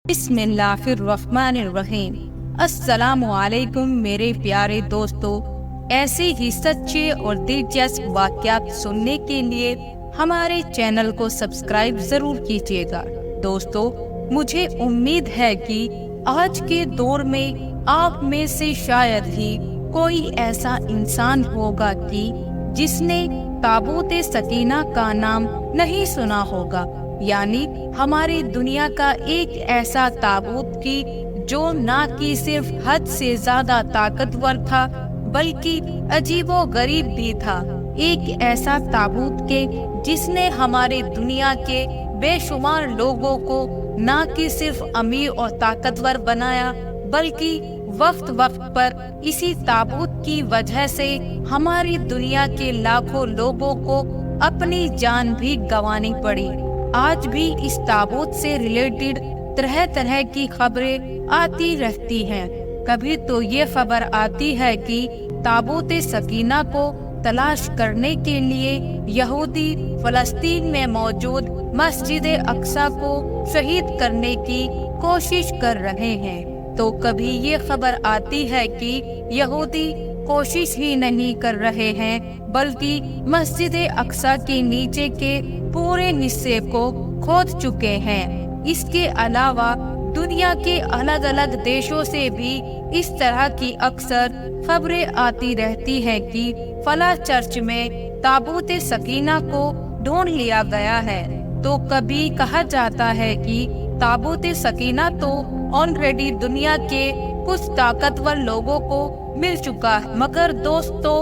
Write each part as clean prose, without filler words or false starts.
बिस्मिल्लाहिर्रहमानिर्रहीम। अस्सलामु अलैकुम मेरे प्यारे दोस्तों, ऐसे ही सच्चे और दिलचस्प वाक़यात सुनने के लिए हमारे चैनल को सब्सक्राइब ज़रूर कीजिएगा। दोस्तों, मुझे उम्मीद है कि आज के दौर में आप में से शायद ही कोई ऐसा इंसान होगा कि जिसने ताबूत सकीना का नाम नहीं सुना होगा। यानी हमारी दुनिया का एक ऐसा ताबूत की जो ना कि सिर्फ हद से ज्यादा ताकतवर था बल्कि अजीबो गरीब भी था। एक ऐसा ताबूत के जिसने हमारे दुनिया के बेशुमार लोगों को ना कि सिर्फ अमीर और ताकतवर बनाया बल्कि वक्त वक्त पर इसी ताबूत की वजह से हमारी दुनिया के लाखों लोगों को अपनी जान भी गंवानी पड़ी। आज भी इस ताबूत से रिलेटेड तरह तरह की खबरें आती रहती हैं। कभी तो ये खबर आती है कि ताबूत सकीना को तलाश करने के लिए यहूदी फलस्तीन में मौजूद मस्जिद अक्सा को शहीद करने की कोशिश कर रहे हैं, तो कभी ये खबर आती है कि यहूदी कोशिश ही नहीं कर रहे हैं बल्कि मस्जिद अक्सा के नीचे के पूरे हिस्से को खोद चुके हैं। इसके अलावा दुनिया के अलग अलग देशों से भी इस तरह की अक्सर खबरें आती रहती हैं कि फला चर्च में ताबूत सकीना को ढूंढ लिया गया है। तो कभी कहा जाता है कि ताबूत सकीना तो ऑलरेडी दुनिया के कुछ ताकतवर लोगों को मिल चुका है, मगर दोस्तों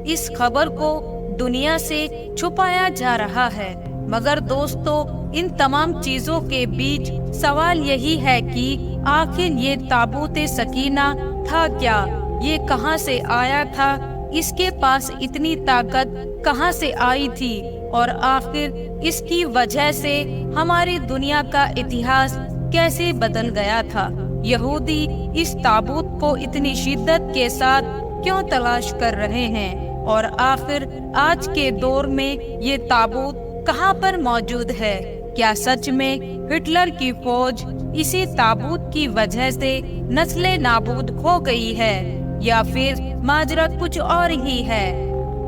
इस खबर को दुनिया से छुपाया जा रहा है। मगर दोस्तों, इन तमाम चीजों के बीच सवाल यही है कि आखिर ये ताबूत सकीना था क्या, ये कहां से आया था, इसके पास इतनी ताकत कहां से आई थी और आखिर इसकी वजह से हमारी दुनिया का इतिहास कैसे बदल गया था। यहूदी इस ताबूत को इतनी शिद्दत के साथ क्यों तलाश कर रहे हैं और आखिर आज के दौर में ये ताबूत कहां पर मौजूद है। क्या सच में हिटलर की फौज इसी ताबूत की वजह से नस्ले नाबूद हो गई है या फिर माजरा कुछ और ही है।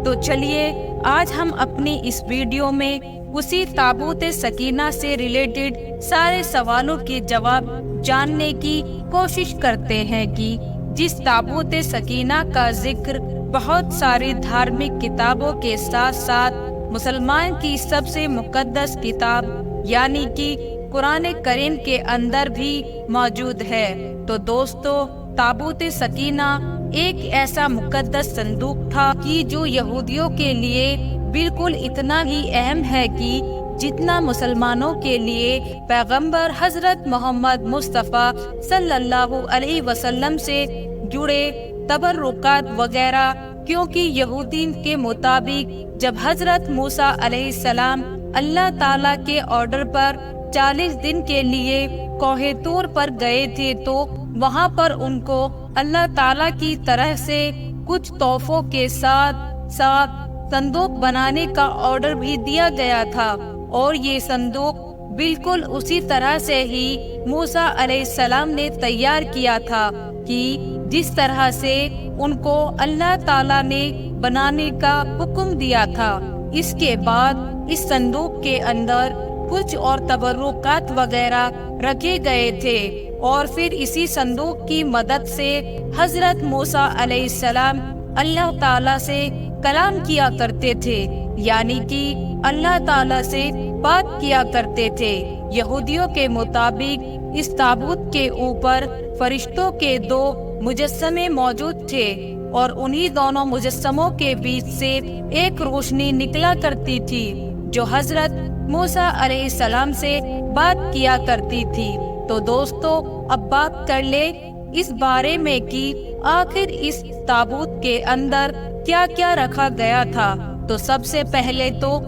तो चलिए आज हम अपनी इस वीडियो में उसी ताबूत सकीना से रिलेटेड सारे सवालों के जवाब जानने की कोशिश करते हैं कि जिस ताबूत सकीना का जिक्र बहुत सारी धार्मिक किताबों के साथ साथ मुसलमान की सबसे मुकद्दस किताब यानी कि कुरान करीम के अंदर भी मौजूद है। तो दोस्तों, ताबूत सकीना एक ऐसा मुकद्दस संदूक था कि जो यहूदियों के लिए बिल्कुल इतना ही अहम है कि जितना मुसलमानों के लिए पैगंबर हजरत मोहम्मद मुस्तफ़ा सल्लल्लाहु अलैहि वसल्लम से जुड़े तबर्रुकात वगैरह, क्योंकि यहूदीन के मुताबिक जब हजरत मूसा अलैहिस्सलाम अल्लाह ताला के ऑर्डर पर 40 दिन के लिए कोहे तूर पर गए थे तो वहां पर उनको अल्लाह ताला की तरफ से कुछ तोहफों के साथ साथ संदूक बनाने का ऑर्डर भी दिया गया था और ये संदूक बिल्कुल उसी तरह से ही मूसा अलैहिस्सलाम ने तैयार किया था कि जिस तरह से उनको अल्लाह ताला ने बनाने का हुक्म दिया था। इसके बाद इस संदूक के अंदर कुछ और तबर्रुकात वगैरह रखे गए थे और फिर इसी संदूक की मदद से हजरत मूसा अलैहिस्सलाम अल्लाह ताला से कलाम किया करते थे, यानी कि अल्लाह ताला से बात किया करते थे। यहूदियों के मुताबिक इस ताबूत के ऊपर फरिश्तों के 2 मुजस्समे मौजूद थे और उन्हीं दोनों मुजस्समों के बीच से एक रोशनी निकला करती थी जो हजरत मूसा अलैहिस्सलाम से बात किया करती थी। तो दोस्तों, अब बात कर ले इस बारे में कि आखिर इस ताबूत के अंदर क्या क्या रखा गया था। तो सबसे पहले तो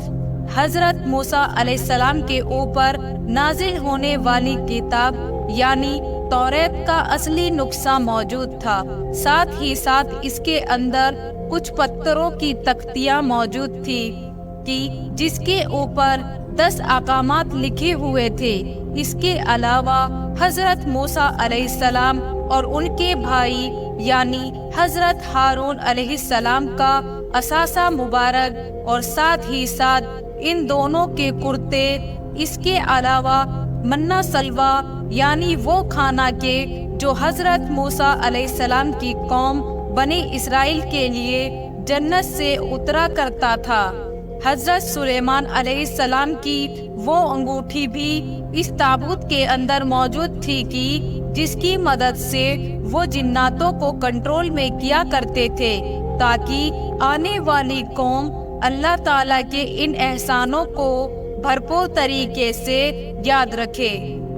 हजरत मूसा अलैहिस्सलाम के ऊपर नाजिल होने वाली किताब यानी तौरात का असली नुस्खा मौजूद था। साथ ही साथ इसके अंदर कुछ पत्थरों की तख्तियां मौजूद थी कि जिसके ऊपर 10 अहकामात लिखे हुए थे। इसके अलावा حضرت موسیٰ علیہ السلام اور ان کے بھائی یعنی حضرت ہارون علیہ السلام کا اثاثہ مبارک اور ساتھ ہی ساتھ ان دونوں کے کرتے، اس کے علاوہ منا سلوا یعنی وہ کھانا کے جو حضرت موسیٰ علیہ السلام کی قوم بنی اسرائیل کے لیے جنت سے اترا کرتا تھا۔ حضرت سلیمان علیہ السلام کی وہ انگوٹھی بھی اس تابوت کے اندر موجود تھی کہ جس کی مدد سے وہ جناتوں کو کنٹرول میں کیا کرتے تھے تاکہ آنے والی قوم اللہ تعالیٰ کے ان احسانوں کو بھرپور طریقے سے یاد رکھے۔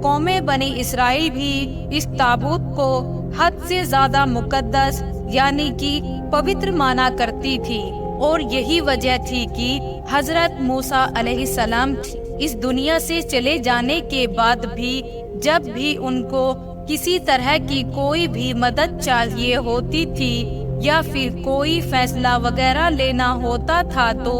قوم بنی اسرائیل بھی اس تابوت کو حد سے زیادہ مقدس یعنی کہ پوتر مانا کرتی تھی، اور یہی وجہ تھی کہ حضرت موسیٰ علیہ السلام اس دنیا سے چلے جانے کے بعد بھی جب بھی ان کو کسی طرح کی کوئی بھی مدد چاہیے ہوتی تھی یا پھر کوئی فیصلہ وغیرہ لینا ہوتا تھا تو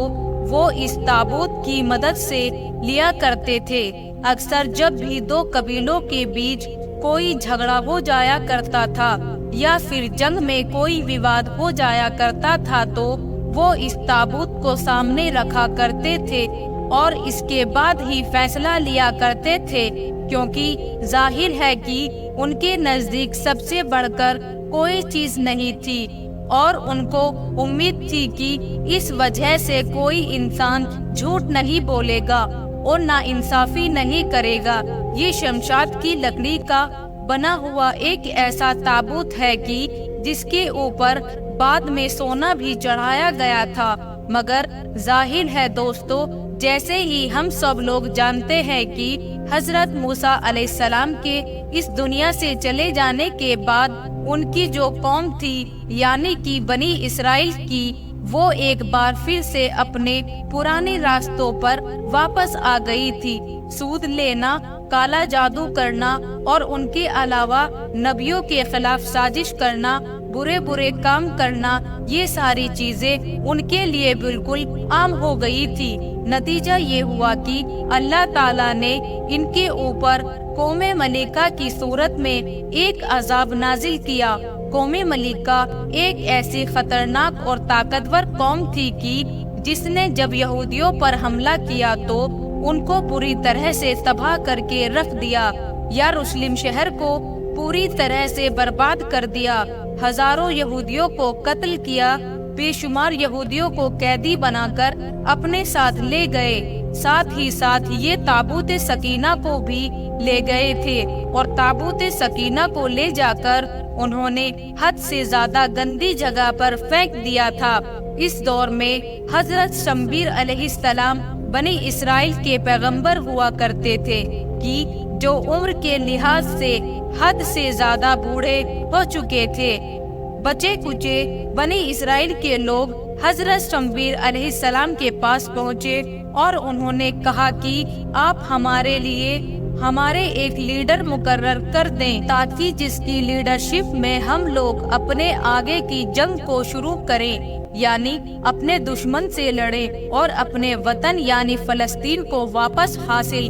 وہ اس تابوت کی مدد سے لیا کرتے تھے۔ اکثر جب بھی دو قبیلوں کے بیچ کوئی جھگڑا ہو جایا کرتا تھا یا پھر جنگ میں کوئی وواد ہو جایا کرتا تھا تو وہ اس تابوت کو سامنے رکھا کرتے تھے اور اس کے بعد ہی فیصلہ لیا کرتے تھے، کیونکہ ظاہر ہے کہ ان کے نزدیک سب سے بڑھ کر کوئی چیز نہیں تھی، اور ان کو امید تھی کہ اس وجہ سے کوئی انسان جھوٹ نہیں بولے گا اور ناانصافی نہیں کرے گا۔ یہ شمشاد کی لکڑی کا بنا ہوا ایک ایسا تابوت ہے کہ جس کے اوپر بعد میں سونا بھی چڑھایا گیا تھا، مگر ظاہر ہے دوستو، جیسے ہی ہم سب لوگ جانتے ہیں کہ حضرت موسیٰ علیہ السلام کے اس دنیا سے چلے جانے کے بعد ان کی جو قوم تھی یعنی کہ بنی اسرائیل کی، وہ ایک بار پھر سے اپنے پرانے راستوں پر واپس آ گئی تھی۔ سود لینا، کالا جادو کرنا اور ان کے علاوہ نبیوں کے خلاف سازش کرنا، برے برے کام کرنا، یہ ساری چیزیں ان کے لیے بالکل عام ہو گئی تھی۔ نتیجہ یہ ہوا کہ اللہ تعالیٰ نے ان کے اوپر قوم ملکہ کی صورت میں ایک عذاب نازل کیا۔ قوم ملکہ ایک ایسی خطرناک اور طاقتور قوم تھی کہ جس نے جب یہودیوں پر حملہ کیا تو ان کو پوری طرح سے تباہ کر کے رکھ دیا، یروشلم شہر کو پوری طرح سے برباد کر دیا، ہزاروں یہودیوں کو قتل کیا، بے شمار یہودیوں کو قیدی بنا کر اپنے ساتھ لے گئے، ساتھ ہی ساتھ یہ تابوت سکینہ کو بھی لے گئے تھے، اور تابوت سکینہ کو لے جا کر انہوں نے حد سے زیادہ گندی جگہ پر پھینک دیا تھا۔ اس دور میں حضرت شمبیر علیہ السلام بنی اسرائیل کے پیغمبر ہوا کرتے تھے کہ جو عمر کے لحاظ سے حد سے زیادہ بوڑھے ہو چکے تھے۔ بچے کچے بنی اسرائیل کے لوگ حضرت شمبیر علیہ السلام کے پاس پہنچے اور انہوں نے کہا کہ آپ ہمارے لیے ہمارے ایک لیڈر مقرر کر دیں تاکہ جس کی لیڈرشپ میں ہم لوگ اپنے آگے کی جنگ کو شروع کریں، یعنی اپنے دشمن سے لڑیں اور اپنے وطن یعنی فلسطین کو واپس حاصل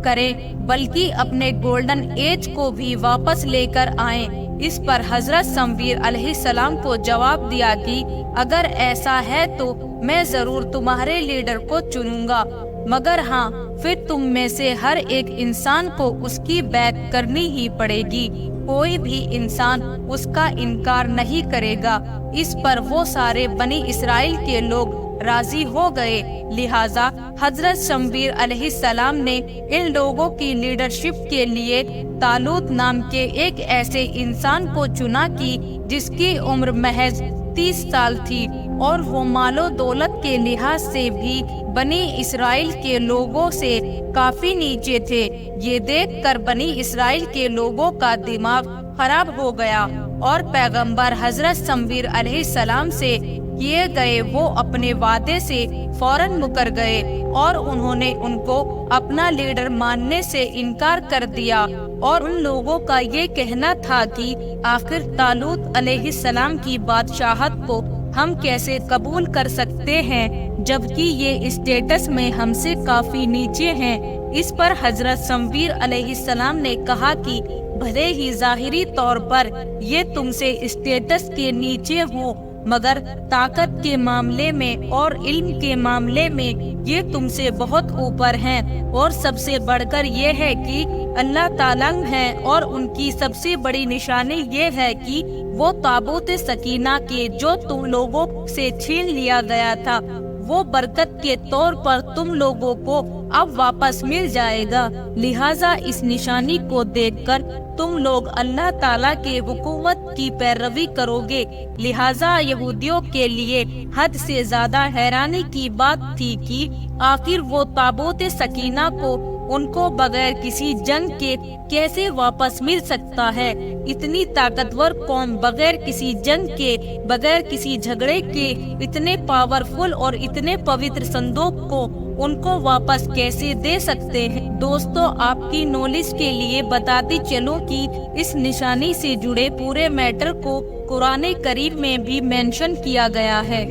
کریں، بلکہ اپنے گولڈن ایج کو بھی واپس لے کر آئیں۔ اس پر حضرت شمبیر علیہ السلام کو جواب دیا کہ اگر ایسا ہے تو میں ضرور تمہارے لیڈر کو چنوں گا، مگر ہاں پھر تم میں سے ہر ایک انسان کو اس کی بیعت کرنی ہی پڑے گی، کوئی بھی انسان اس کا انکار نہیں کرے گا۔ اس پر وہ سارے بنی اسرائیل کے لوگ راضی ہو گئے، لہٰذا حضرت شمبیر علیہ السلام نے ان لوگوں کی لیڈرشپ کے لیے طالوت نام کے ایک ایسے انسان کو چنا کہ جس کی عمر محض 30 سال تھی اور وہ مال و دولت کے لحاظ سے بھی بنی اسرائیل کے لوگوں سے کافی نیچے تھے۔ یہ دیکھ کر بنی اسرائیل کے لوگوں کا دماغ خراب ہو گیا اور پیغمبر حضرت شمبیر علیہ السلام سے کیے گئے وہ اپنے وعدے سے فوراً مکر گئے اور انہوں نے ان کو اپنا لیڈر ماننے سے انکار کر دیا، اور ان لوگوں کا یہ کہنا تھا کہ آخر طالوت علیہ السلام کی بادشاہت کو ہم کیسے قبول کر سکتے ہیں جبکہ یہ اسٹیٹس میں ہم سے کافی نیچے ہیں۔ اس پر حضرت شمویل علیہ السلام نے کہا کہ بھلے ہی ظاہری طور پر یہ تم سے اسٹیٹس کے نیچے ہو، مگر طاقت کے معاملے میں اور علم کے معاملے میں یہ تم سے بہت اوپر ہیں، اور سب سے بڑھ کر یہ ہے کہ اللہ تعالیٰ ہیں، اور ان کی سب سے بڑی نشانی یہ ہے کہ وہ تابوت سکینہ کے جو تم لوگوں سے چھین لیا گیا تھا وہ برکت کے طور پر تم لوگوں کو اب واپس مل جائے گا، لہٰذا اس نشانی کو دیکھ کر تم لوگ اللہ تعالیٰ کے حکومت کی پیروی کرو گے۔ لہٰذا یہودیوں کے لیے حد سے زیادہ حیرانی کی بات تھی کہ آخر وہ تابوت سکینہ کو ان کو بغیر کسی جنگ کے کیسے واپس مل سکتا ہے؟ اتنی طاقتور قوم بغیر کسی جنگ کے، بغیر کسی جھگڑے کے اتنے پاورفل اور اتنے پوتر صندوق کو ان کو واپس کیسے دے سکتے ہیں؟ دوستو، آپ کی نالج کے لیے بتاتی چلوں کہ اس نشانی سے جڑے پورے میٹر کو قرآن کریم میں بھی مینشن کیا گیا ہے،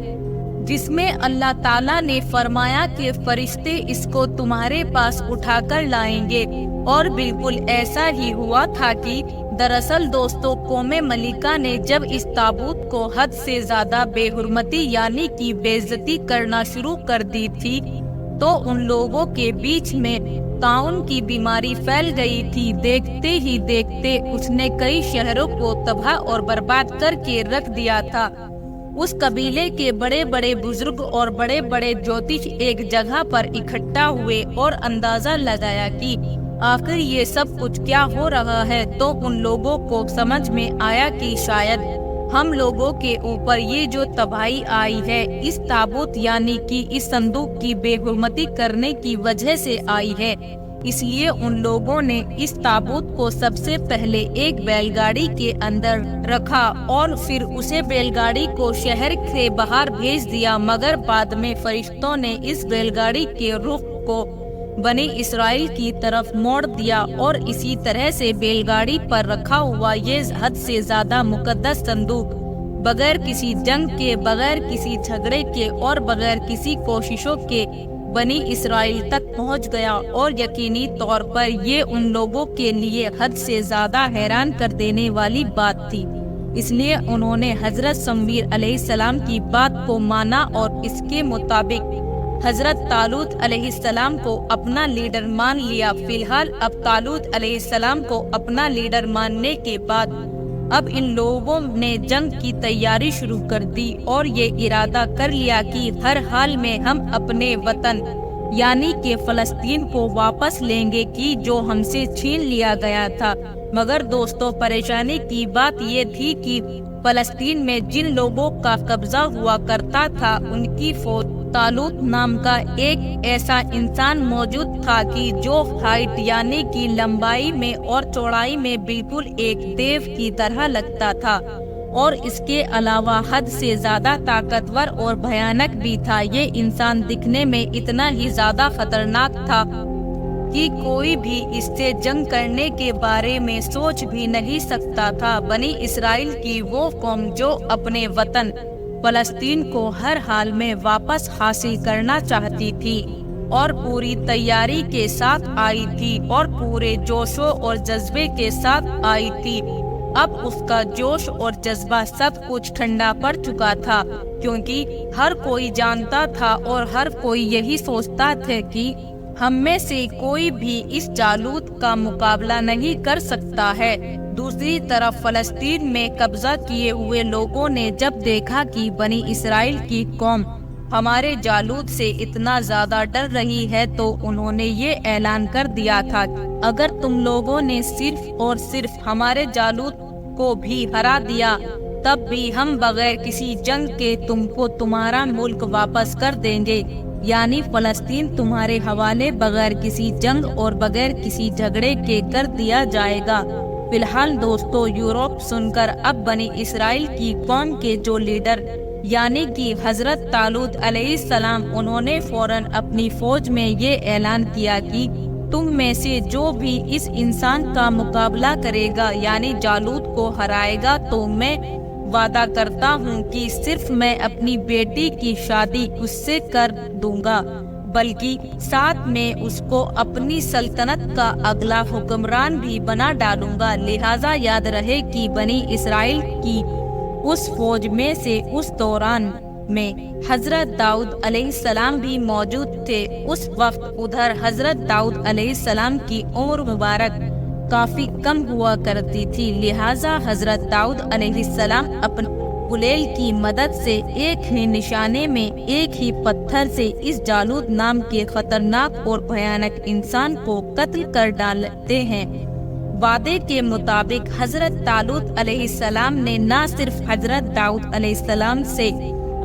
جس میں اللہ تعالیٰ نے فرمایا کہ فرشتے اس کو تمہارے پاس اٹھا کر لائیں گے، اور بالکل ایسا ہی ہوا تھا کہ دراصل دوستو قوم ملکہ نے جب اس تابوت کو حد سے زیادہ بے حرمتی یعنی کہ بے عزتی کرنا شروع کر دی تھی تو ان لوگوں کے بیچ میں طاعون کی بیماری پھیل گئی تھی۔ دیکھتے ہی دیکھتے اس نے کئی شہروں کو تباہ اور برباد کر کے رکھ دیا تھا۔ اس قبیلے کے بڑے بڑے بزرگ اور بڑے بڑے جوتش ایک جگہ پر اکٹھا ہوئے اور اندازہ لگایا کہ آخر یہ سب کچھ کیا ہو رہا ہے، تو ان لوگوں کو سمجھ میں آیا کہ شاید ہم لوگوں کے اوپر یہ جو تباہی آئی ہے اس تابوت یعنی کہ اس صندوق کی بے حرمتی کرنے کی وجہ سے آئی ہے۔ اس لیے ان لوگوں نے اس تابوت کو سب سے پہلے ایک بیل گاڑی کے اندر رکھا اور پھر اسے بیل گاڑی کو شہر سے باہر بھیج دیا، مگر بعد میں فرشتوں نے اس بیل گاڑی کے رخ کو بنی اسرائیل کی طرف موڑ دیا، اور اسی طرح سے بیل گاڑی پر رکھا ہوا یہ حد سے زیادہ مقدس صندوق بغیر کسی جنگ کے، بغیر کسی جھگڑے کے اور بغیر کسی کوششوں کے بنی اسرائیل تک پہنچ گیا، اور یقینی طور پر یہ ان لوگوں کے لیے حد سے زیادہ حیران کر دینے والی بات تھی۔ اس لیے انہوں نے حضرت شمویل علیہ السلام کی بات کو مانا اور اس کے مطابق حضرت طالوت علیہ السلام کو اپنا لیڈر مان لیا۔ فی الحال اب طالوت علیہ السلام کو اپنا لیڈر ماننے کے بعد اب ان لوگوں نے جنگ کی تیاری شروع کر دی اور یہ ارادہ کر لیا کہ ہر حال میں ہم اپنے وطن یعنی کہ فلسطین کو واپس لیں گے کہ جو ہم سے چھین لیا گیا تھا۔ مگر دوستو پریشانی کی بات یہ تھی کہ فلسطین میں جن لوگوں کا قبضہ ہوا کرتا تھا ان کی فوج طالوت نام کا ایک ایسا انسان موجود تھا کہ جو ہائٹ یعنی کہ لمبائی میں اور چوڑائی میں بالکل ایک دیو کی طرح لگتا تھا، اور اس کے علاوہ حد سے زیادہ طاقتور اور بھیانک بھی تھا۔ یہ انسان دکھنے میں اتنا ہی زیادہ خطرناک تھا کہ کوئی بھی اس سے جنگ کرنے کے بارے میں سوچ بھی نہیں سکتا تھا۔ بنی اسرائیل کی وہ قوم جو اپنے وطن فلسطین کو ہر حال میں واپس حاصل کرنا چاہتی تھی اور پوری تیاری کے ساتھ آئی تھی اور پورے جوش اور جذبے کے ساتھ آئی تھی، اب اس کا جوش اور جذبہ سب کچھ ٹھنڈا پڑ چکا تھا، کیونکہ ہر کوئی جانتا تھا اور ہر کوئی یہی سوچتا تھا کہ ہم میں سے کوئی بھی اس جالوت کا مقابلہ نہیں کر سکتا ہے۔ دوسری طرف فلسطین میں قبضہ کیے ہوئے لوگوں نے جب دیکھا کہ بنی اسرائیل کی قوم ہمارے جالوت سے اتنا زیادہ ڈر رہی ہے تو انہوں نے یہ اعلان کر دیا تھا اگر تم لوگوں نے صرف اور صرف ہمارے جالوت کو بھی ہرا دیا تب بھی ہم بغیر کسی جنگ کے تم کو تمہارا ملک واپس کر دیں گے، یعنی فلسطین تمہارے حوالے بغیر کسی جنگ اور بغیر کسی جھگڑے کے کر دیا جائے گا۔ فی الحال دوستو یورپ سن کر اب بنی اسرائیل کی قوم کے جو لیڈر یعنی کہ حضرت طالوت علیہ السلام، انہوں نے فوراً اپنی فوج میں یہ اعلان کیا کہ تم میں سے جو بھی اس انسان کا مقابلہ کرے گا یعنی جالوت کو ہرائے گا تو میں وعدہ کرتا ہوں کہ صرف میں اپنی بیٹی کی شادی اس سے کر دوں گا۔ बल्कि साथ में उसको अपनी सल्तनत का अगला हुक्मरान भी बना डालूंगा। लिहाजा याद रहे कि बनी इसराइल की उस फौज में से उस दौरान में हजरत दाऊद अलैहिस्सलाम भी मौजूद थे। उस वक्त उधर हजरत दाऊद अलैहिस्सलाम की उम्र मुबारक काफी कम हुआ करती थी। लिहाजा हजरत दाऊद अलैहिस्सलाम अपने गुलेल की मदद से एक ही निशाने में एक ही पत्थर से इस जालूत नाम के खतरनाक और भयानक इंसान को कत्ल कर डालते हैं। वादे के मुताबिक हजरत तालूत अलैहिस्सलाम ने न सिर्फ हजरत दाऊद अलैहिस्सलाम से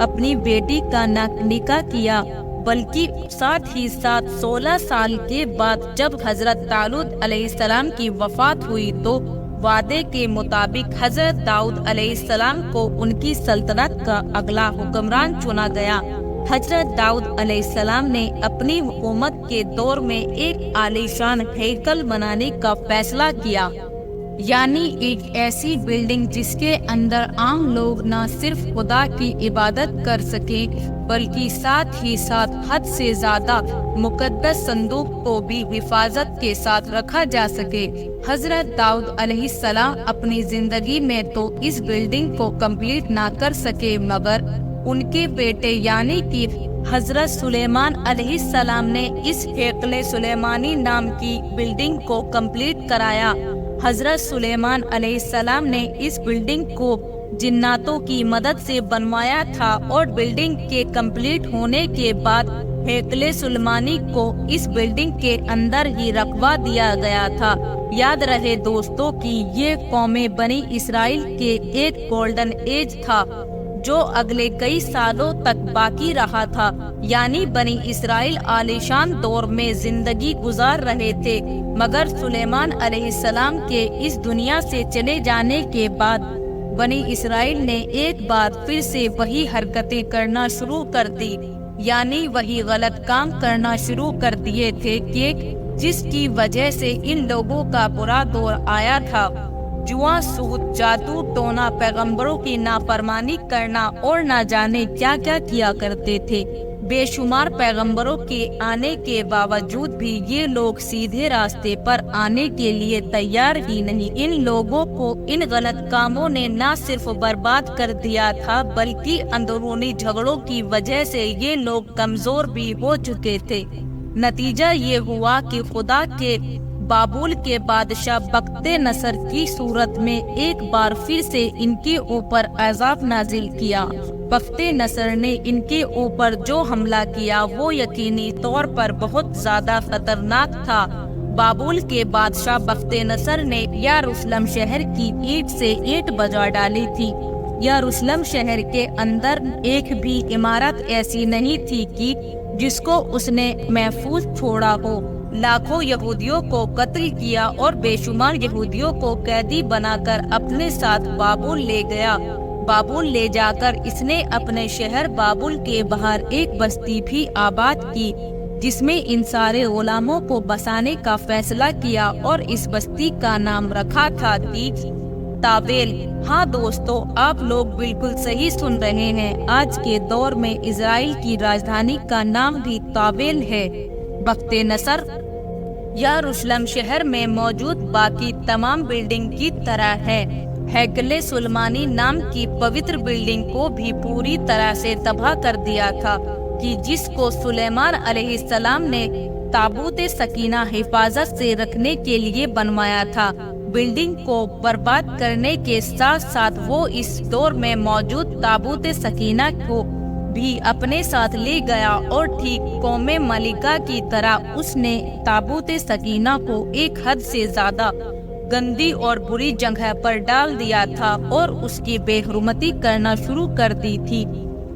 अपनी बेटी का निकाह किया, बल्कि साथ ही साथ 16 साल के बाद जब हजरत तालूत अलैहिस्सलाम की वफात हुई तो वादे के मुताबिक हजरत दाऊद अलैहिस्सलाम को उनकी सल्तनत का अगला हुक्मरान चुना गया। हजरत दाऊद अलैहिस्सलाम ने अपनी हुकूमत के दौर में एक आलीशान हैकल बनाने का फैसला किया, यानी एक ऐसी बिल्डिंग जिसके अंदर आम लोग न सिर्फ खुदा की इबादत कर सके बल्कि साथ ही साथ हद से ज्यादा मुकद्दस संदूक को भी हिफाजत के साथ रखा जा सके। हजरत दाऊद अलैहिस्सलाम अपनी जिंदगी में तो इस बिल्डिंग को कंप्लीट ना कर सके, मगर उनके बेटे यानी कि हजरत सुलेमान अलैहिस्सलाम ने इस हैकले सुलेमानी नाम की बिल्डिंग को कंप्लीट कराया। हजरत सुलेमान अलैहिस्सलाम ने इस बिल्डिंग को जिन्नातों की मदद से बनवाया था और बिल्डिंग के कंप्लीट होने के बाद हैकले सुलेमानी को इस बिल्डिंग के अंदर ही रखवा दिया गया था। याद रहे दोस्तों कि ये कौमे बनी इसराइल के एक गोल्डन एज था जो अगले कई सालों तक बाकी रहा था, यानी बनी इसराइल आलीशान दौर में जिंदगी गुजार रहे थे। मगर सुलेमान अलैहिस्सलाम के इस दुनिया से चले जाने के बाद बनी इसराइल ने एक बार फिर से वही हरकतें करना शुरू कर दी, यानी वही गलत काम करना शुरू कर दिए थे कि जिसकी वजह से इन लोगों का बुरा दौर आया था। जुआ, सूद, जादू टोना, पैगंबरों की नाफरमानी करना और ना जाने क्या क्या किया करते थे। बेशुमार पैगंबरों के आने के बावजूद भी ये लोग सीधे रास्ते पर आने के लिए तैयार ही नहीं। इन लोगों को इन गलत कामों ने न सिर्फ बर्बाद कर दिया था बल्कि अंदरूनी झगड़ों की वजह से ये लोग कमजोर भी हो चुके थे। नतीजा ये हुआ कि खुदा के बाबुल के बादशाह बख्ते नसर की सूरत में एक बार फिर से इनके ऊपर अजाब नाजिल किया। बख्ते नसर ने इनके ऊपर जो हमला किया वो यकीनी तौर पर बहुत ज्यादा खतरनाक था। बाबुल के बादशाह बख्ते नसर ने यरूशलेम शहर की ईंट से ईंट बजा डाली थी। यरूशलेम शहर के अंदर एक भी इमारत ऐसी नहीं थी कि जिसको उसने महफूज छोड़ा हो। लाखों यहूदियों को कत्ल किया और बेशुमार यहूदियों को कैदी बनाकर अपने साथ बाबुल ले गया। बाबुल ले जाकर इसने अपने शहर बाबुल के बाहर एक बस्ती भी आबाद की जिसमें इन सारे गुलामों को बसाने का फैसला किया और इस बस्ती का नाम रखा था ताबेल। हाँ दोस्तों, आप लोग बिल्कुल सही सुन रहे हैं। आज के दौर में इजराइल की राजधानी का नाम भी ताबेल है। बख्ते नसर यरूशलेम शहर में मौजूद बाकी तमाम बिल्डिंग की तरह है हैकले सुलेमानी नाम की पवित्र बिल्डिंग को भी पूरी तरह से तबाह कर दिया था कि जिसको सुलेमान अलैहिस्सलाम ने ताबूत सकीना हिफाजत से रखने के लिए बनवाया था। बिल्डिंग को बर्बाद करने के साथ साथ वो इस दौर में मौजूद ताबूत सकीना को भी अपने साथ ले गया और ठीक कौमे मलिका की तरह उसने ताबूत सकीना को एक हद से ज्यादा गंदी और बुरी जगह पर डाल दिया था और उसकी बेहुरमती करना शुरू कर दी थी।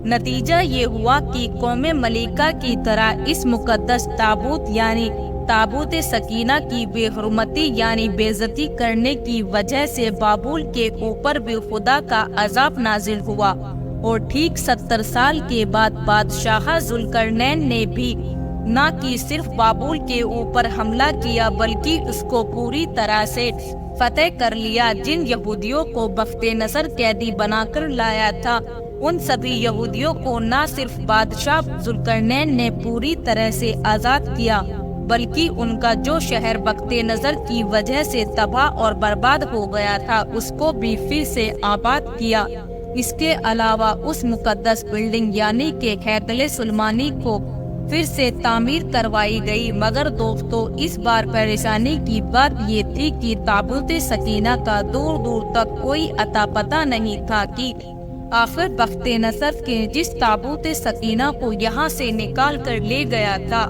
नतीजा ये हुआ कि कौमे मलिका की तरह इस मुकद्दस ताबूत यानी ताबूत सकीना की बेहुरमती यानी बेइज्जती करने की वजह से बाबुल के ऊपर भी खुदा का अजाब नाजिल हुआ और ठीक 70 साल के बाद बादशाह जुल्करनैन ने भी न कि सिर्फ बाबुल के ऊपर हमला किया बल्कि उसको पूरी तरह से फतेह कर लिया। जिन यहूदियों को बख्ते नसर कैदी बनाकर लाया था उन सभी यहूदियों को न सिर्फ बादशाह जुल्करनैन ने पूरी तरह से आजाद किया, बल्कि उनका जो शहर बख्ते नजर की वजह से तबाह और बर्बाद हो गया था उसको भी फिर से आबाद किया। इसके अलावा उस मुकद्दस बिल्डिंग यानी कि हैकले सुलेमानी को फिर से तामीर करवाई गई। मगर दोस्तों, इस बार परेशानी की बात ये थी कि ताबूत सकीना का दूर दूर तक कोई अता पता नहीं था कि आखिर बख्ते नसर के जिस ताबूत सकीना को यहाँ से निकाल कर ले गया था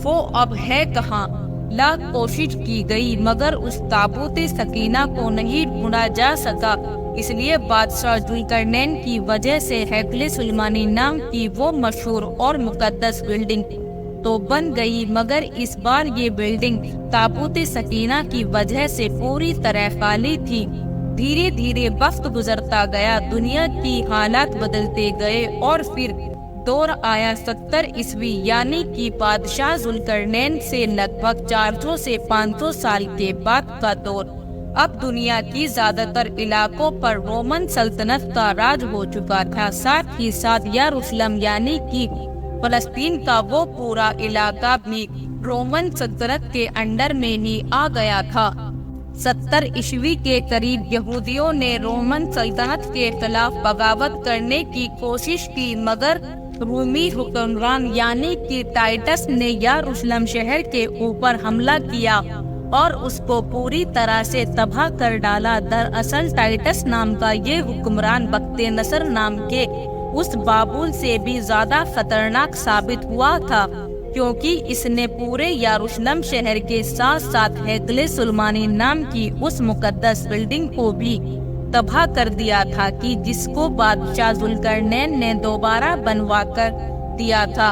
वो अब है कहाँ। लाख कोशिश की गई मगर उस ताबूत सकीना को नहीं ढूंढा जा सका। इसलिए बादशाह जुल्करनैन की वजह से हैकले सुलेमानी नाम की वो मशहूर और मुकद्दस बिल्डिंग तो बन गई, मगर इस बार ये बिल्डिंग ताबूत सकीना की वजह से पूरी तरह खाली थी। धीरे धीरे वक्त गुजरता गया, दुनिया की हालात बदलते गए और फिर दौर आया 70 ईस्वी यानी कि बादशाह जुल्करनैन से लगभग 400 से 500 साल के बाद का दौर। अब दुनिया की ज्यादातर इलाकों पर रोमन सल्तनत का राज हो चुका था। साथ ही साथ यरूशलेम यानी कि फलस्तीन का वो पूरा इलाका भी रोमन सल्तनत के अंडर में ही आ गया था। 70 ईस्वी के करीब यहूदियों ने रोमन सल्तनत के खिलाफ बगावत करने की कोशिश की, मगर रूमी हुक्मरान यानी कि टाइटस ने यरूशलेम शहर के ऊपर हमला किया और उसको पूरी तरह से तबाह कर डाला। दरअसल टाइटस नाम का ये हुक्मरान बख्ते नसर नाम के उस बाबुल से भी ज्यादा खतरनाक साबित हुआ था, क्योंकि इसने पूरे यरूशलेम शहर के साथ साथ हैकले सुलेमानी नाम की उस मुकद्दस बिल्डिंग को भी तबाह कर दिया था कि जिसको बादशाह जुल्करनैन ने दोबारा बनवा कर दिया था।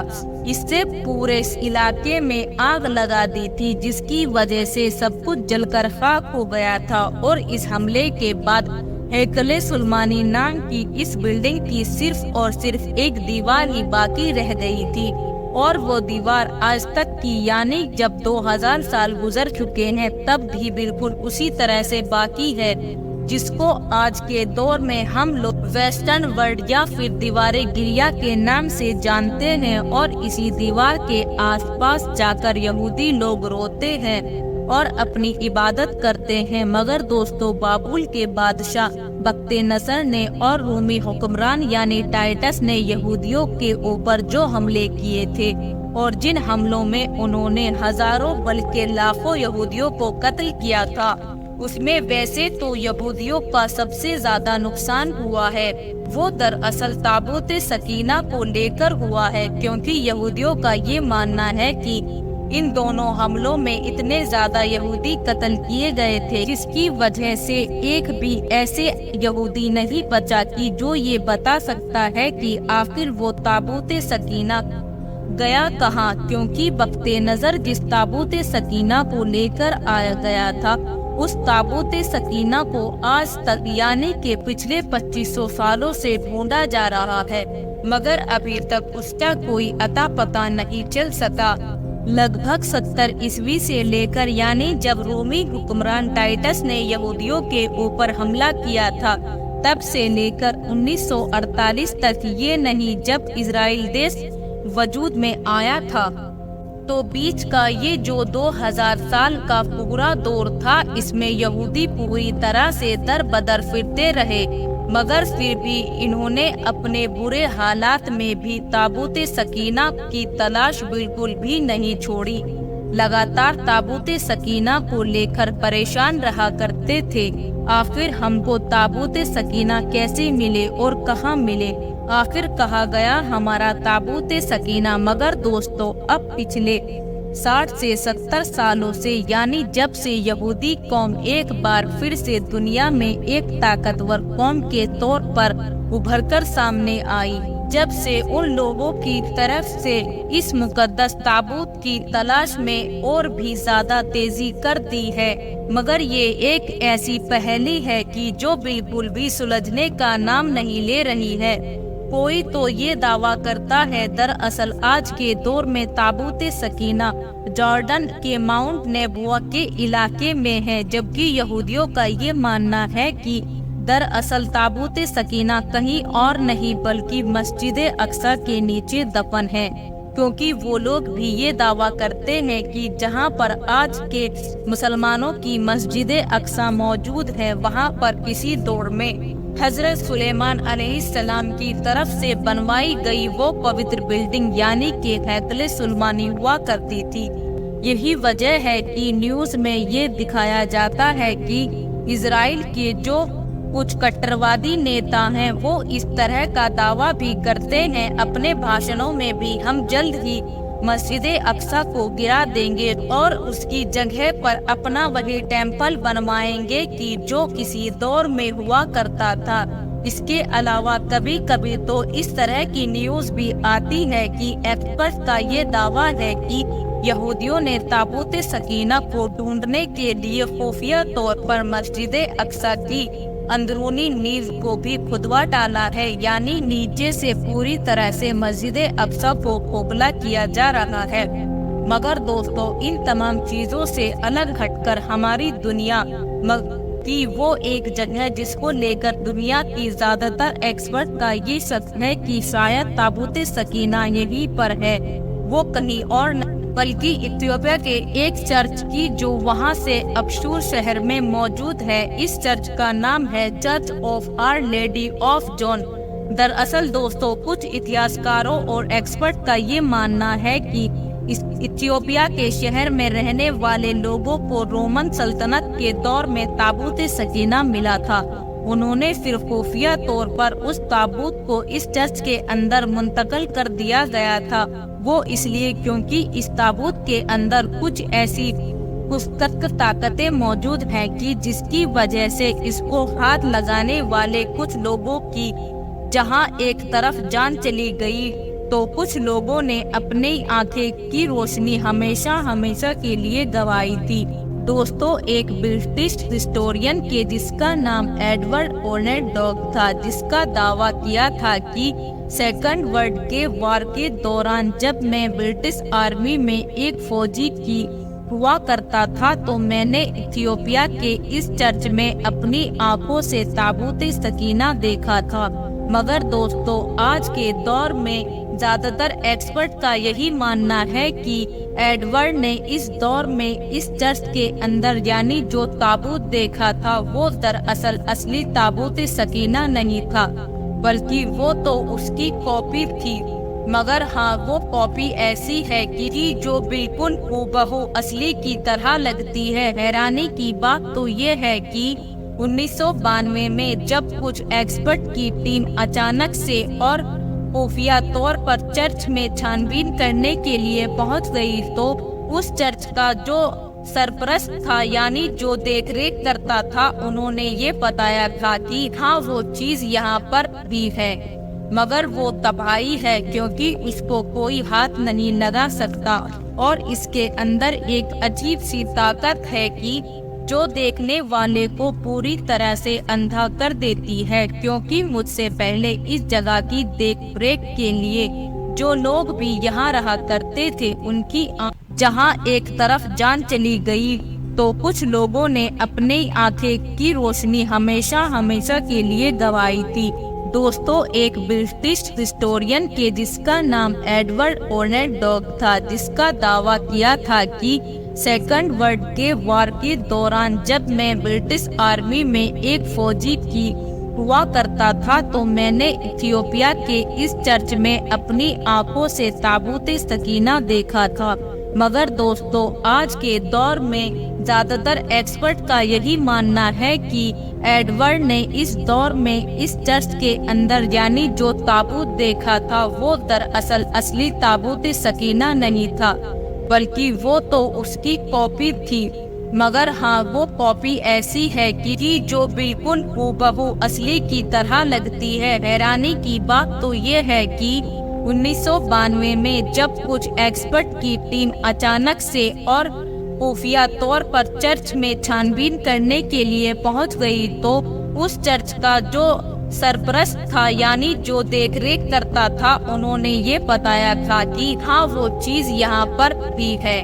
इससे पूरे इलाके में आग लगा दी थी, जिसकी वजह से सब कुछ जलकर खाक हो गया था। और इस हमले के बाद हैकले सुलेमानी नाम की इस बिल्डिंग की सिर्फ और सिर्फ एक दीवार ही बाकी रह गई थी, और वो दीवार आज तक की यानी जब 2000 साल गुजर चुके हैं तब भी बिल्कुल उसी तरह से बाकी है, जिसको आज के दौर में हम लोग वेस्टर्न वर्ल्ड या फिर दीवारे गिरिया के नाम से जानते हैं। और इसी दीवार के आसपास जाकर यहूदी लोग रोते हैं और अपनी इबादत करते हैं। मगर दोस्तों, बाबुल के बादशाह बख्ते नसर ने और रूमी हुक्मरान यानी टाइटस ने यहूदियों के ऊपर जो हमले किए थे और जिन हमलों में उन्होंने हजारों बल्कि लाखों यहूदियों को कत्ल किया था, उसमें वैसे तो यहूदियों का सबसे ज्यादा नुकसान हुआ है वो दरअसल ताबूत सकीना को लेकर हुआ है, क्योंकि यहूदियों का ये मानना है कि इन दोनों हमलों में इतने ज्यादा यहूदी कत्ल किए गए थे, जिसकी वजह से एक भी ऐसे यहूदी नहीं बचा कि जो ये बता सकता है कि आखिर वो ताबूत सकीना गया कहाँ। क्योंकि बख्ते नजर जिस ताबूत सकीना को लेकर आया गया था, उस ताबूत सकीना को आज तक यानी के पिछले 2500 सालों से ढूंढा जा रहा है, मगर अभी तक उसका कोई अता पता नहीं चल सका। लगभग 70 ईस्वी से लेकर यानी जब रोमी हुक्मरान टाइटस ने यहूदियों के ऊपर हमला किया था, तब से लेकर 1948 तक ये नहीं जब इजराइल देश वजूद में आया था, तो बीच का ये जो 2000 साल का पूरा दौर था, इसमें यहूदी पूरी तरह से दर बदर फिरते रहे, मगर फिर भी इन्होंने अपने बुरे हालात में भी ताबूत सकीना की तलाश बिल्कुल भी नहीं छोड़ी। लगातार ताबूत सकीना को लेकर परेशान रहा करते थे। आखिर हमको ताबूत सकीना कैसे मिले और कहाँ मिले? आखिर कहा गया हमारा ताबूत सकीना। मगर दोस्तों, अब पिछले 60 से 70 सालों से यानी जब से यहूदी कौम एक बार फिर से दुनिया में एक ताकतवर कौम के तौर पर उभरकर सामने आई, जब से उन लोगों की तरफ से इस मुकद्दस ताबूत की तलाश में और भी ज्यादा तेजी कर दी है। मगर ये एक ऐसी पहेली है कि जो बिल्कुल भी सुलझने का नाम नहीं ले रही है। कोई तो ये दावा करता है दरअसल आज के दौर में ताबूत सकीना जॉर्डन के माउंट नेबुआ के इलाके में है, जबकि यहूदियों का ये मानना है कि दरअसल ताबूत सकीना कहीं और नहीं बल्कि मस्जिद अक्सा के नीचे दफन है, क्योंकि वो लोग भी ये दावा करते हैं कि जहाँ पर आज के मुसलमानों की मस्जिद अक्सा मौजूद है, वहाँ पर किसी दौर में हजरत सुलेमान अलैहिस्सलाम की तरफ से बनवाई गई वो पवित्र बिल्डिंग यानी कि हैकल सुलेमानी हुआ करती थी। यही वजह है कि न्यूज़ में ये दिखाया जाता है कि इजराइल के जो कुछ कट्टरवादी नेता हैं वो इस तरह का दावा भी करते हैं अपने भाषणों में भी, हम जल्द ही मस्जिद अक्सा को गिरा देंगे और उसकी जगह पर अपना वही टेम्पल बनवाएंगे कि जो किसी दौर में हुआ करता था। इसके अलावा कभी कभी तो इस तरह की न्यूज़ भी आती है कि एक्सपर्ट का ये दावा है कि यहूदियों ने ताबूत सकीना को ढूंढने के लिए खुफिया तौर पर मस्जिद अक्सा की अंदरूनी नींव को भी खुदवा डाला है, यानी नीचे से पूरी तरह से मस्जिद अक्सा को खोखला किया जा रहा है। मगर दोस्तों, इन तमाम चीजों से अलग हटकर हमारी दुनिया की वो एक जगह जिसको लेकर दुनिया की ज्यादातर एक्सपर्ट का ये शक है कि शायद ताबूत सकीना यहीं पर है, वो कहीं और बल्कि इथियोपिया के एक चर्च की जो वहां से अबशूर शहर में मौजूद है। इस चर्च का नाम है church of our lady of John. दरअसल दोस्तों, कुछ इतिहासकारों और एक्सपर्ट का ये मानना है कि इस इथियोपिया के शहर में रहने वाले लोगों को रोमन सल्तनत के दौर में ताबूत सकीना मिला था। उन्होंने फिर खुफिया तौर पर उस ताबूत को इस चर्च के अंदर मुंतकिल कर दिया गया था। वो इसलिए क्योंकि इस ताबूत के अंदर कुछ ऐसी पुस्तक ताकतें मौजूद हैं कि जिसकी वजह से इसको हाथ लगाने वाले कुछ लोगों की जहां एक तरफ जान चली गई तो कुछ लोगों ने अपनी आंखें की रोशनी हमेशा हमेशा के लिए गंवाई थी। दोस्तों, एक ब्रिटिश हिस्टोरियन के जिसका नाम एडवर्ड ओनेडॉग था, जिसका दावा किया था कि सेकंड वर्ल्ड के वार के दौरान जब मैं ब्रिटिश आर्मी में एक फौजी की हुआ करता था तो मैंने इथियोपिया के इस चर्च में अपनी आंखों से ताबूत सकीना देखा था। मगर दोस्तों, आज के दौर में ज्यादातर एक्सपर्ट का यही मानना है कि एडवर्ड ने इस दौर में इस चर्च के अंदर यानी जो ताबूत देखा था वो दरअसल असली ताबूत सकीना नहीं था, बल्कि वो तो उसकी कॉपी थी। मगर हाँ, वो कॉपी ऐसी है कि जो बिल्कुल हूबहू असली की तरह लगती है। हैरानी की बात तो ये है कि 1992 में जब कुछ एक्सपर्ट की टीम अचानक से और खुफिया तौर पर चर्च में छानबीन करने के लिए पहुंच गई तो उस चर्च का जो सरपरस्त था यानी जो देखरेख करता था, उन्होंने ये बताया था कि हाँ वो चीज यहाँ पर भी है, मगर वो तबाही है क्योंकि इसको कोई हाथ नहीं लगा सकता और इसके अंदर एक अजीब सी ताकत है कि जो देखने वाले को पूरी तरह से अंधा कर देती है। क्योंकि मुझसे पहले इस जगह की देख-रेख के लिए जो लोग भी यहाँ रहा करते थे, उनकी जहाँ एक तरफ जान चली गई तो कुछ लोगों ने अपनी आंखें की रोशनी हमेशा हमेशा के लिए गंवाई थी। दोस्तों, एक ब्रिटिश हिस्टोरियन के जिसका नाम एडवर्ड ओनेडॉग था, जिसका दावा किया था कि सेकंड वर्ल्ड के वार के दौरान जब मैं ब्रिटिश आर्मी में एक फौजी की हुआ करता था तो मैंने इथियोपिया के इस चर्च में अपनी आंखों से ताबूत सकीना देखा था। मगर दोस्तों, आज के दौर में ज्यादातर एक्सपर्ट का यही मानना है कि एडवर्ड ने इस दौर में इस चर्च के अंदर यानी जो ताबूत देखा था वो दरअसल असली ताबूत सकीना नहीं था, बल्कि वो तो उसकी कॉपी थी। मगर हाँ, वो कॉपी ऐसी है कि जो बिल्कुल हूबहू असली की तरह लगती है। हैरानी की बात तो ये है कि 1992 में जब कुछ एक्सपर्ट की टीम अचानक से और खुफिया तौर पर चर्च में छानबीन करने के लिए पहुंच गई तो उस चर्च का जो सरपरस्त था यानी जो देखरेख करता था, उन्होंने ये बताया था कि हाँ वो चीज यहाँ पर भी है,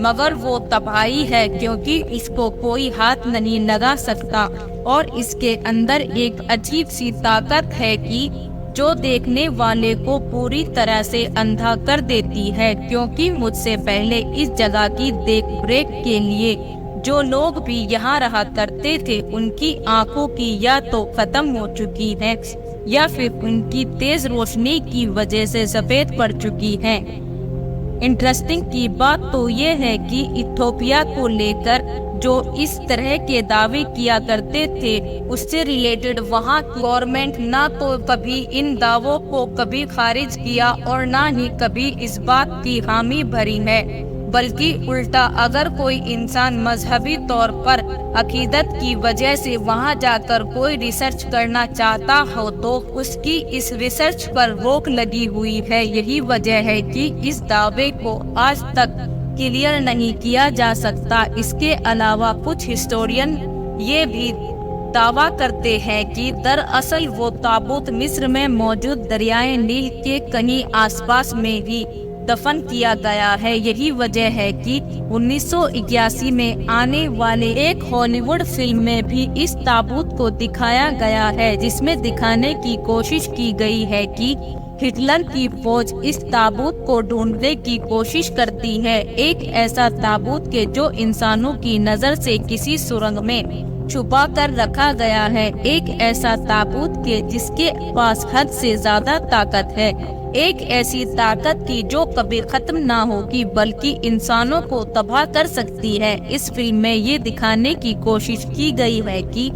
मगर वो तबाही है क्योंकि इसको कोई हाथ नहीं लगा सकता और इसके अंदर एक अजीब सी ताकत है कि जो देखने वाले को पूरी तरह से अंधा कर देती है। क्योंकि मुझसे पहले इस जगह की देख रेख के लिए जो लोग भी यहाँ रहा करते थे उनकी आंखों की या तो खत्म हो चुकी है या फिर उनकी तेज रोशनी की वजह से सफेद पड़ चुकी है। इंटरेस्टिंग की बात तो ये है कि इथोपिया को लेकर जो इस तरह के दावे किया करते थे उससे रिलेटेड वहाँ गवर्नमेंट ना तो कभी इन दावों को कभी खारिज किया और ना ही कभी इस बात की हामी भरी है, बल्कि उल्टा अगर कोई इंसान मजहबी तौर पर अकीदत की वजह से वहां जाकर कोई रिसर्च करना चाहता हो तो उसकी इस रिसर्च पर रोक लगी हुई है। यही वजह है कि इस दावे को आज तक क्लियर नहीं किया जा सकता। इसके अलावा कुछ हिस्टोरियन ये भी दावा करते हैं कि दरअसल वो ताबूत मिस्र में मौजूद दरियाए नील के कहीं आसपास में ही दफन किया गया है। यही वजह है कि 1981 में आने वाले एक हॉलीवुड फिल्म में भी इस ताबूत को दिखाया गया है, जिसमें दिखाने की कोशिश की गई है कि हिटलर की फौज इस ताबूत को ढूंढने की कोशिश करती है। एक ऐसा ताबूत के जो इंसानों की नजर से किसी सुरंग में छुपा कर रखा गया है। एक ऐसा ताबूत के जिसके पास हद से ज्यादा ताकत है, एक ऐसी ताकत की जो कभी खत्म ना होगी बल्कि इंसानों को तबाह कर सकती है। इस फिल्म में ये दिखाने की कोशिश की गई है कि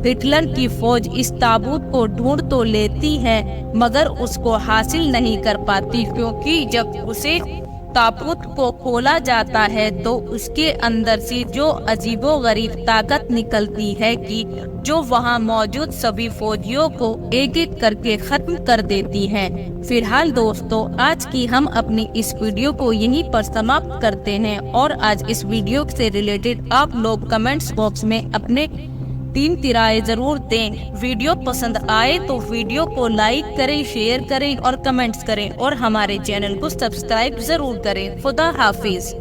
हिटलर की फौज इस ताबूत को ढूंढ तो लेती है मगर उसको हासिल नहीं कर पाती, क्योंकि जब उसे ताबूत को खोला जाता है तो उसके अंदर से जो अजीबोगरीब ताकत निकलती है कि जो वहाँ मौजूद सभी फौजियों को एक एक करके खत्म कर देती है। फिलहाल दोस्तों, आज की हम अपनी इस वीडियो को यहीं पर समाप्त करते हैं और आज इस वीडियो से रिलेटेड आप लोग कमेंट्स बॉक्स में अपने 3 राय जरूर दें। वीडियो पसंद आए तो वीडियो को लाइक करें, शेयर करें और कमेंट्स करें और हमारे चैनल को सब्सक्राइब जरूर करें। खुदा हाफिज।